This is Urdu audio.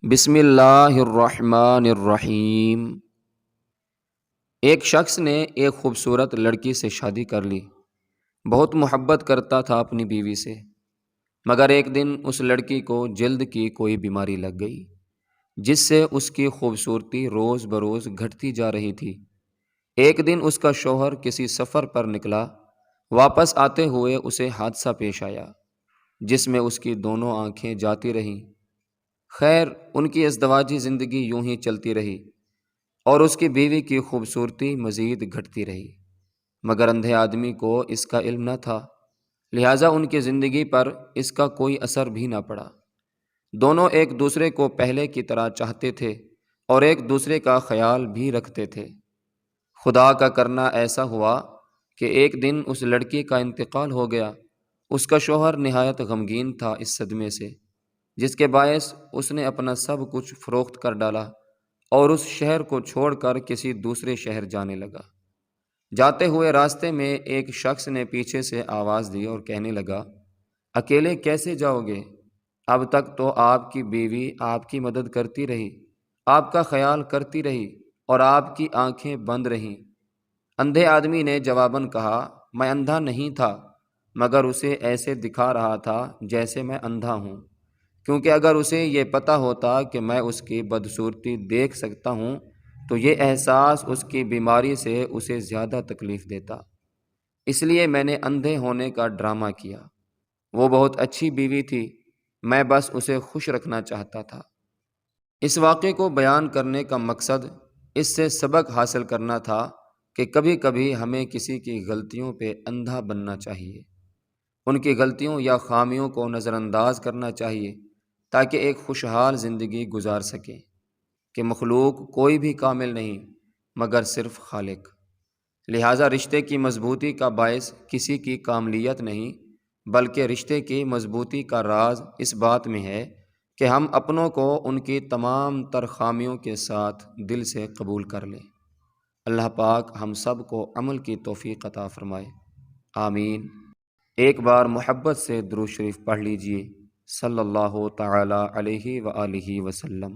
بسم اللہ الرحمن الرحیم۔ ایک شخص نے ایک خوبصورت لڑکی سے شادی کر لی۔ بہت محبت کرتا تھا اپنی بیوی سے، مگر ایک دن اس لڑکی کو جلد کی کوئی بیماری لگ گئی، جس سے اس کی خوبصورتی روز بروز گھٹتی جا رہی تھی۔ ایک دن اس کا شوہر کسی سفر پر نکلا، واپس آتے ہوئے اسے حادثہ پیش آیا، جس میں اس کی دونوں آنکھیں جاتی رہیں۔ خیر، ان کی ازدواجی زندگی یوں ہی چلتی رہی اور اس کی بیوی کی خوبصورتی مزید گھٹتی رہی، مگر اندھے آدمی کو اس کا علم نہ تھا، لہٰذا ان کی زندگی پر اس کا کوئی اثر بھی نہ پڑا۔ دونوں ایک دوسرے کو پہلے کی طرح چاہتے تھے اور ایک دوسرے کا خیال بھی رکھتے تھے۔ خدا کا کرنا ایسا ہوا کہ ایک دن اس لڑکی کا انتقال ہو گیا۔ اس کا شوہر نہایت غمگین تھا اس صدمے سے، جس کے باعث اس نے اپنا سب کچھ فروخت کر ڈالا اور اس شہر کو چھوڑ کر کسی دوسرے شہر جانے لگا۔ جاتے ہوئے راستے میں ایک شخص نے پیچھے سے آواز دی اور کہنے لگا، اکیلے کیسے جاؤ گے؟ اب تک تو آپ کی بیوی آپ کی مدد کرتی رہی، آپ کا خیال کرتی رہی اور آپ کی آنکھیں بند رہیں۔ اندھے آدمی نے جواباً کہا، میں اندھا نہیں تھا، مگر اسے ایسے دکھا رہا تھا جیسے میں اندھا ہوں، کیونکہ اگر اسے یہ پتہ ہوتا کہ میں اس کی بدصورتی دیکھ سکتا ہوں تو یہ احساس اس کی بیماری سے اسے زیادہ تکلیف دیتا، اس لیے میں نے اندھے ہونے کا ڈرامہ کیا۔ وہ بہت اچھی بیوی تھی، میں بس اسے خوش رکھنا چاہتا تھا۔ اس واقعے کو بیان کرنے کا مقصد اس سے سبق حاصل کرنا تھا کہ کبھی کبھی ہمیں کسی کی غلطیوں پہ اندھا بننا چاہیے، ان کی غلطیوں یا خامیوں کو نظر انداز کرنا چاہیے تاکہ ایک خوشحال زندگی گزار سکیں، کہ مخلوق کوئی بھی کامل نہیں مگر صرف خالق۔ لہٰذا رشتے کی مضبوطی کا باعث کسی کی کاملیت نہیں، بلکہ رشتے کی مضبوطی کا راز اس بات میں ہے کہ ہم اپنوں کو ان کی تمام تر خامیوں کے ساتھ دل سے قبول کر لیں۔ اللہ پاک ہم سب کو عمل کی توفیق عطا فرمائے، آمین۔ ایک بار محبت سے درود شریف پڑھ لیجئے، صلی اللہ تعالی علیہ وآلہ وسلم۔